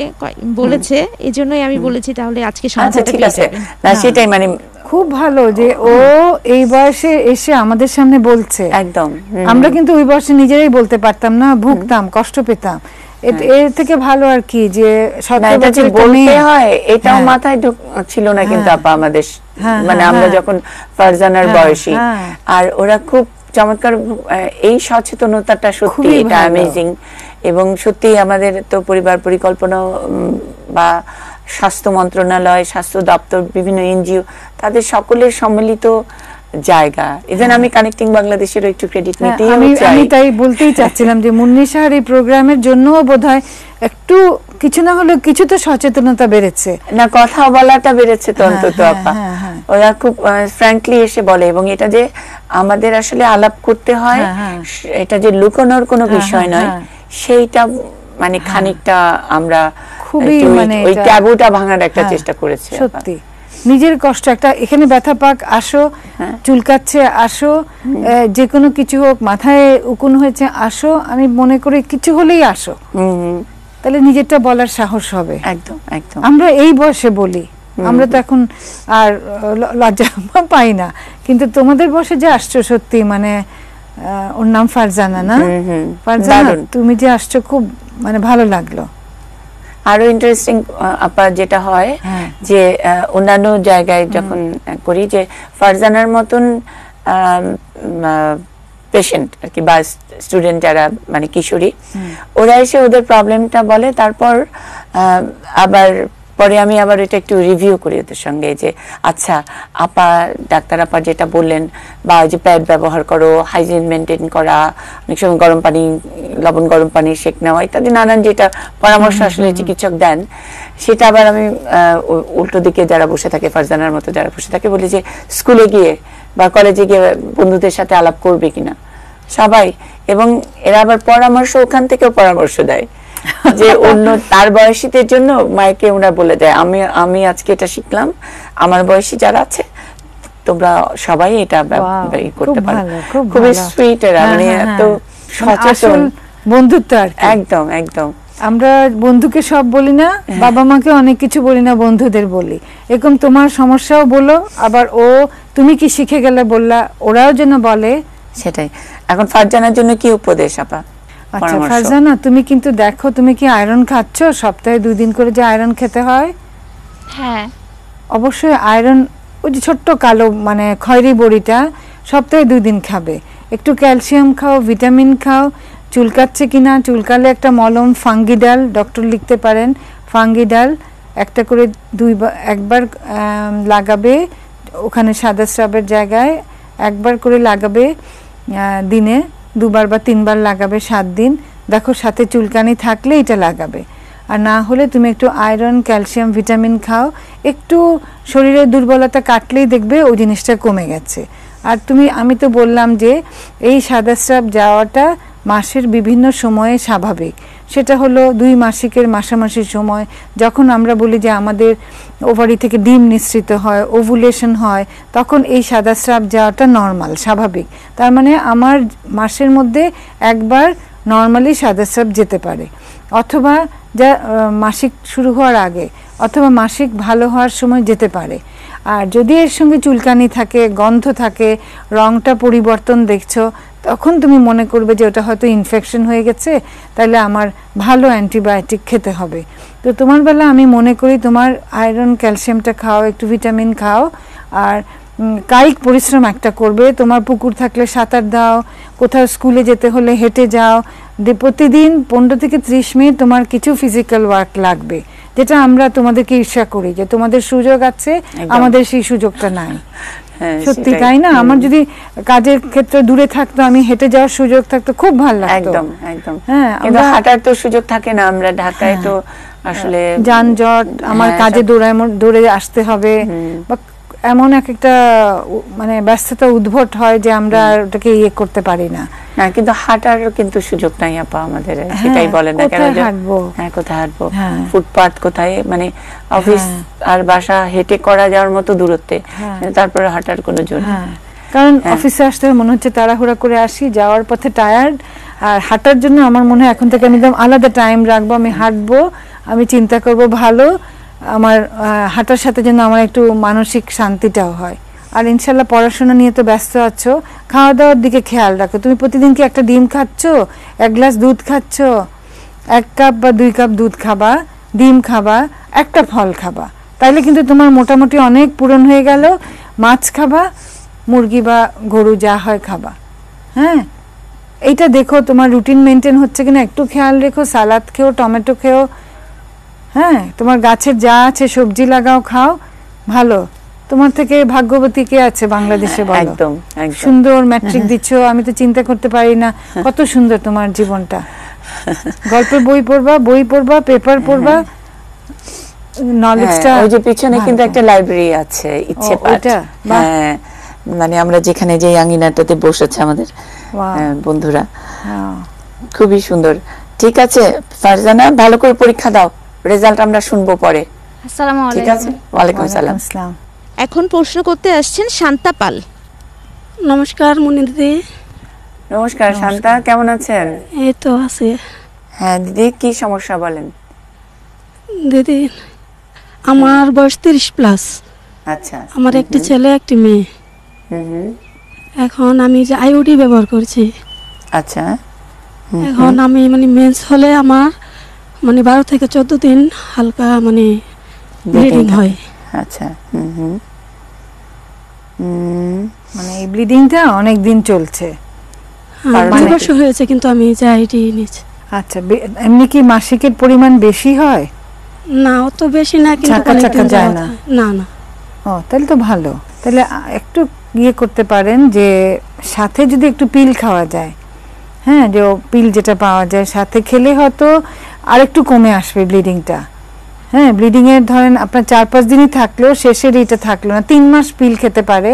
বলেছে, এজন্যই আমি বলেছি তাহলে আজকে সমাধানটা ঠিক পেয়ে আছে। যাবেন। না, সেটাই মানে খুব ভালো যে ও এই বয়সে এসে আমাদের সামনে বলছে। একদম, আমরা কিন্তু ওই বয়সে নিজেরাই বলতে পারতাম না, ভুগতাম, কষ্ট পেতাম। এর থেকে ভালো আর কি যে এটা যে বলতে হয় এটাও মাথায় ছিল না কিন্তু আপা আমাদের, মানে আমরা যখন ফারজানার বয়সী। আর ওরা খুব চমৎকার, এই সচেতনতাটা সত্যি এটা অ্যামেজিং। এবং সত্যি আমাদের তো পরিবার পরিকল্পনা বা স্বাস্থ্য মন্ত্রণালয়, স্বাস্থ্য দপ্তর, বিভিন্ন এনজিও, তাদের সকলের সম্মিলিত জায়গা। ইভেন আমি কানেক্টিং বাংলাদেশের একটু ক্রেডিট নিতেই চাই। আমি তাই বলতেই চাচ্ছিলাম যে মুন্নিশার এই প্রোগ্রামের জন্য বোধহয় একটু কিছু না হলেও কিছু তো সচেতনতা বেড়েছে, না কথা বলাটা বেড়েছে তো অন্তত আপা। ওরা খুব ফ্র্যাঙ্কলি এসে বলে, এবং এটা যে আমাদের আসলে আলাপ করতে হয়, এটা যে লুকানোর কোনো বিষয় নয়, সেইটা মানে খানিকটা আমরা খুবই মানে ওই ট্যাবুটা ভাঙার একটা চেষ্টা করেছি। সত্যি নিজের কষ্ট একটা, এখানে ব্যথা পাক, আসো, চুলকাচ্ছে আসো, যে কোনো কিছু হোক, মাথায় উকুন হয়েছে আসো, আমি মনে করি কিছু হলেই আসো, তাহলে নিজেরটা বলার সাহস হবে। একদম একদম। আমরা এই বয়সে বলি, আমরা তো এখন আর লজ্জা পাই না, কিন্তু তোমাদের বয়সে যে আসছো সত্যি মানে, ওর নাম ফারজানা না? ফারজানা, তুমি যে আসছো খুব মানে ভালো লাগলো। আরো ইন্টারেস্টিং আপা যেটা হয় যে অন্যান্য জায়গায় যখন করি, যে ফারজানার মতন পেশেন্ট আর কি, বা স্টুডেন্ট যারা মানে কিশোরী, ওরা এসে ওদের প্রবলেমটা বলে, তারপর আবার পরে আমি আবার এটা একটু রিভিউ করি ওদের সঙ্গে, যে আচ্ছা আপা, ডাক্তার আপা যেটা বললেন, বা যে প্যাড ব্যবহার করো, হাইজিন মেনটেন করা, অনেক সময় গরম পানি, লবণ গরম পানি সেক নেওয়া ইত্যাদি নানান যেটা পরামর্শ আসলে চিকিৎসক দেন, সেটা আবার আমি উল্টো দিকে যারা বসে থাকে, ফারজানার মতো যারা বসে থাকে, বলি যে স্কুলে গিয়ে বা কলেজে গিয়ে বন্ধুদের সাথে আলাপ করবে কিনা সবাই, এবং এরা আবার পরামর্শ ওখান থেকেও পরামর্শ দেয় যে অন্য তার বয়সীদের জন্য মাইকে ওরা বলে দেয়, আমি আজকে এটা শিখলাম, আমার বয়সী যারা আছে তোমরা সবাই এটা করতে পারো। খুবই সুইট এরা, মানে এত সচেতন বন্ধুত্ব আর কি। একদম একদম। আমরা বন্ধুকে সব বলি না, বাবা মাকে অনেক কিছু বলি না, বন্ধুদের বলি। এরকম তোমার সমস্যাও বলো, আবার তুমি কি শিখে গেলে বললা, ওরাও যেন বলে। সেটাই। এখন ফারজানার জন্য কি উপদেশ আপা? আচ্ছা ফারজানা, তুমি কিন্তু দেখো, তুমি কি আয়রন খাচ্ছ? সপ্তাহে 2 দিন করে যে আয়রন খেতে হয়। হ্যাঁ, অবশ্যই আয়রন, ওই যে ছোট্ট কালো মানে খয়েরি বড়িটা সপ্তাহে 2 দিন খাবে। একটু ক্যালসিয়াম খাও, ভিটামিন খাও। চুলকাচ্ছে কিনা, চুলকালে একটা মলম ফাঙ্গিডাল ডক্টর লিখতে পারেন, ফাঙ্গিডাল একটা করে একবার লাগাবে, ওখানে সাদা স্রাবের জায়গায় একবার করে লাগাবে, দিনে 2বার বা 3বার লাগাবে 7 দিন। দেখো সাথে চুলকানি থাকলে এটা লাগাবে, আর না হলে তুমি একটু আয়রন, ক্যালসিয়াম, ভিটামিন খাও। একটু শরীরের দুর্বলতা কাটলেই দেখবে ওই জিনিসটা কমে গেছে। আর আমি তো বললাম যে এই সাদা স্রাব যাওয়াটা মাসের বিভিন্ন সময়ে স্বাভাবিক। সেটা হলো 2 মাসিকের মাসামাসির সময়, যখন আমরা বলি যে আমাদের ওভারি থেকে ডিম নিঃসৃত হয়, ওভুলেশন হয়, তখন এই সাদা স্রাব যাওয়াটা নর্মাল, স্বাভাবিক। তার মানে আমার মাসের মধ্যে একবার নর্মালি সাদা স্রাব যেতে পারে, অথবা যা মাসিক শুরু হওয়ার আগে, অথবা মাসিক ভালো হওয়ার সময় যেতে পারে। আর যদি এর সঙ্গে চুলকানি থাকে, গন্ধ থাকে, রংটা পরিবর্তন দেখছো, তখন তুমি মনে করবে যে ওটা হয়তো ইনফেকশন হয়ে গেছে, তাহলে আমার ভালো অ্যান্টিবায়োটিক খেতে হবে। তো তোমার বেলা আমি মনে করি তোমার আয়রন ক্যালসিয়ামটা খাও, একটু ভিটামিন খাও, আর কায়িক পরিশ্রম একটা করবে। তোমার পুকুর থাকলে সাঁতার দাও, কোথাও স্কুলে যেতে হলে হেঁটে যাও, প্রতিদিন 15 থেকে 30 মিনিট তোমার কিছু ফিজিক্যাল ওয়ার্ক লাগবে, যেটা আমরা তোমাদেরকে ঈর্ষা করি যে তোমাদের সুযোগ আছে, আমাদের সেই সুযোগটা নাই। সত্যি তাই না? আমার যদি কাজের ক্ষেত্রে দূরে থাকতো, আমি হেঁটে যাওয়ার সুযোগ থাকতো, খুব ভালো লাগতো। একদম একদম। হ্যাঁ, আমরা হাঁটার তো সুযোগ থাকে না, আমরা ঢাকায় তো আসলে যানজট, আমার কাজে দৌড়ে আসতে হবে, বা এমন একটা মানে ব্যস্ততা উদ্ভট হয় যে আমরা ওটাকে ইয়ে করতে পারি না। না, কিন্তু হাঁটার কিন্তু সুযোগ নাই আপা আমাদের, সেটাই বলেন না কেন, কোথায় হাঁটবো, ফুটপাত কোথায়, মানে অফিস আর বাসা হেঁটে করা যাওয়ার মতো দূরত্বে, তারপরে হাঁটার কোনো জোর। কারণ অফিসে আসতে মনে হচ্ছে তাড়াহুড়া করে আসি, যাওয়ার পথে টায়ার্ড, আর হাঁটার জন্য আমার মনে হয় এখন থেকে আমি একদম আলাদা টাইম রাখবো, আমি হাঁটবো, আমি চিন্তা করব ভালো, আমার হাঁটার সাথে যেন আমার একটু মানসিক শান্তিটাও হয়। আর ইনশাল্লাহ পড়াশোনা নিয়ে তো ব্যস্ত আছো, খাওয়া দাওয়ার দিকে খেয়াল রাখো। তুমি প্রতিদিন কি একটা ডিম খাচ্ছ, 1 গ্লাস দুধ খাচ্ছ, 1 কাপ বা 2 কাপ দুধ খাবা, ডিম খাবা, একটা ফল খাবা, তাইলে কিন্তু তোমার মোটামুটি অনেক পূরণ হয়ে গেল। মাছ খাবা, মুরগি বা গরু যা হয় খাবা। হ্যাঁ, এইটা দেখো তোমার রুটিন মেনটেন হচ্ছে কিনা, একটু খেয়াল রেখো। সালাদ খেও, টমেটো খেও, হ্যাঁ, তোমার গাছের যা আছে সবজি লাগাও, খাও, ভালো। তোমার থেকে ভাগ্যবতী কে আছে বাংলাদেশে বলো? একদম সুন্দর ম্যাট্রিক দিচ্ছ, আমি তো চিন্তা করতে পারি না কত সুন্দর তোমার জীবনটা। গল্পের বই পড়বা, পেপার পড়বা, নলেজটা। ওই যে পিছনে কিন্তু একটা লাইব্রেরি আছে, ইচ্ছে পাঠ। হ্যাঁ, মানে আমরা যেখানে যে আঙ্গিনাটাতে বসেছে আমাদের বন্ধুরা, খুবই সুন্দর। ঠিক আছে ফারজানা, ভালো করে পরীক্ষা দাও, রেজাল্ট আমরা শুনবো পরে। আসসালামু আলাইকুম। ঠিক আছে, ওয়ালাইকুম আসসালাম। এখন প্রশ্ন করতে আসছেন শান্তা পাল। নমস্কার মুনি দিদি। নমস্কার শান্তা, কেমন আছেন? এই তো আছে। হ্যাঁ দিদি, কি সমস্যা বলেন? দিদি আমার বয়স 30+। আচ্ছা। আমার একটি ছেলে একটি মেয়ে। এখন আমি যে আইওডি ব্যবহার করছি। আচ্ছা। এখন আমি মানে মেন্স হলে আমার মানে 12 থেকে 14 দিন হালকা মানে ব্লিডিং হয়। আচ্ছা। মানে এই ব্লিডিংটা অনেক দিন চলছে? 2 বছর হয়েছে, কিন্তু আমি যে আইডি নিয়েছি। আচ্ছা, এমনি কি মাসিকের পরিমাণ বেশি হয়? না, অত বেশি না, কিন্তু যায় না। না না। ও, তাহলে তো ভালো। তাহলে একটু ইয়ে করতে পারেন যে সাথে যদি একটু পিল খাওয়া যায়, হ্যাঁ, যে পিল যেটা পাওয়া যায় সাথে খেলে হয়তো আরেকটু কমে আসবে ব্লিডিংটা। হ্যাঁ, ব্লিডিং এর ধরেন আপনার 4-5 দিনই থাকলেও শেষের এটা থাকলো না, 3 মাস পিল খেতে পারে।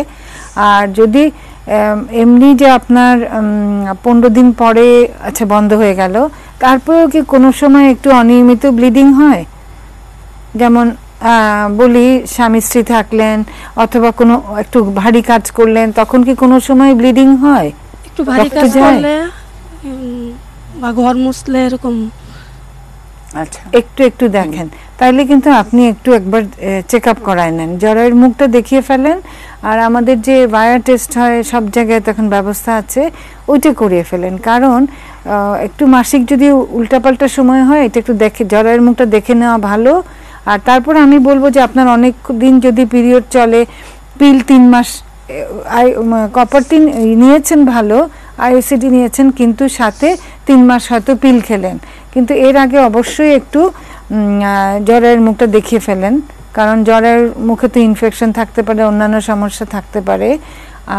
আর যদি এমনি যে আপনার 15 দিন পরে আচ্ছা বন্ধ হয়ে গেল, তারপরেও কি কোনো সময় একটু অনিয়মিত ব্লিডিং হয়? যেমন বলি স্বামী স্ত্রী থাকলেন অথবা কোনো একটু ভারী কাজ করলেন, তখন কি কোনো সময় ব্লিডিং হয়? একটু ভারী কাজ করলে বা ঘর মুছলে এরকম। আচ্ছা, একটু দেখেন, তাইলে কিন্তু আপনি একবার চেক আপ করায় নেন, জরায়ুর মুখটা দেখিয়ে ফেলেন। আর আমাদের যে ভায়া টেস্ট হয় সব জায়গায় তখন ব্যবস্থা আছে, ওইটা করিয়ে ফেলেন। কারণ একটু মাসিক যদি উল্টাপাল্টা সময় হয়, এটা একটু দেখে জরায়ুর মুখটা দেখে নেওয়া ভালো। আর তারপর আমি বলবো যে আপনার অনেক দিন যদি পিরিয়ড চলে, পিল 3 মাস কপার টিন নিয়েছেন, ভালো আইওসিডি নিয়েছেন, কিন্তু সাথে 3 মাস হয়তো পিল খেলেন, কিন্তু এর আগে অবশ্যই একটু জরায়ুর মুখটা দেখিয়ে ফেলেন। কারণ জরায়ুর মুখে তো ইনফেকশন থাকতে পারে, অন্যান্য সমস্যা থাকতে পারে।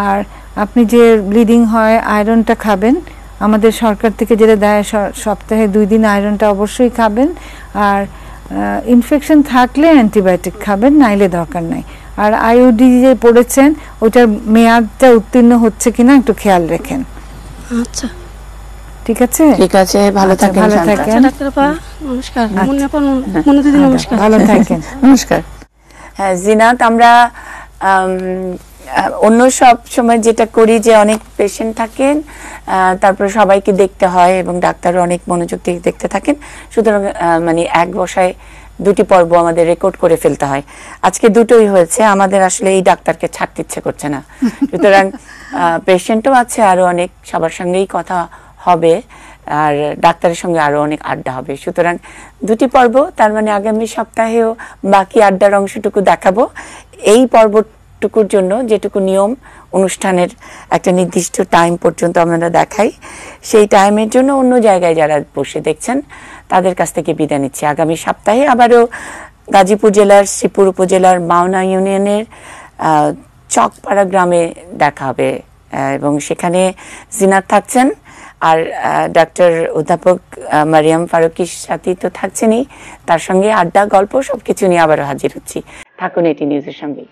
আর আপনি যে ব্লিডিং হয়, আয়রনটা খাবেন, আমাদের সরকার থেকে যেটা দেয় সপ্তাহে 2 দিন আয়রনটা অবশ্যই খাবেন। আর ইনফেকশন থাকলে অ্যান্টিবায়োটিক খাবেন, নাইলে দরকার নাই। আর আইওডি যে পড়েছেন ওটার মেয়াদটা উত্তীর্ণ হচ্ছে কিনা একটু খেয়াল রাখেন। আচ্ছা, ঠিক আছে, ঠিক আছে, ভালো থাকেন। ডাক্তার আপা নমস্কার। মুনি আপা, মুনি দিদি নমস্কার। ভালো থাকেন। নমস্কার। হ্যাঁ জিনাত, আমরা অন্য সব সময় যেটা করি যে অনেক পেশেন্ট থাকেন, তারপরে সবাইকে দেখতে হয় এবং ডাক্তারও অনেক মনোযোগ দিয়ে দেখতে থাকেন, সুতরাং মানে এক বসায় দুটি পর্ব আমাদের রেকর্ড করে ফেলতে হয়। আজকে দুটোই হয়েছে, আমাদের আসলে এই ডাক্তারকে ছাড়তে ইচ্ছে করছে না, সুতরাং পেশেন্টও আছে, আরো অনেক সবার সঙ্গেই কথা হবে আর ডাক্তারের সঙ্গে আরো অনেক আড্ডা হবে। সুতরাং দুটি পর্ব, তার মানে আগামী সপ্তাহেও বাকি আড্ডার অংশটুকু দেখাবো। এই পর্বটুকুর জন্য যেটুকু নিয়ম অনুষ্ঠানের একটা নির্দিষ্ট টাইম পর্যন্ত আমরা দেখাই, সেই টাইমের জন্য অন্য জায়গায় যারা বসে দেখছেন তাদের কাছ থেকে বিদায় নিচ্ছি। আগামী সপ্তাহে আবারও গাজীপুর জেলার শ্রীপুর উপজেলার মাওনা ইউনিয়নের চকপাড়া গ্রামে দেখা হবে এবং সেখানে জিনাত থাকছেন আর ডক্টর অধ্যাপক মারিয়াম ফারুকীর সাথে তো থাকছেনই, তার সঙ্গে আড্ডা, গল্প সবকিছু নিয়ে আবারও হাজির হচ্ছি। থাকুন এটি নিউজের সঙ্গে।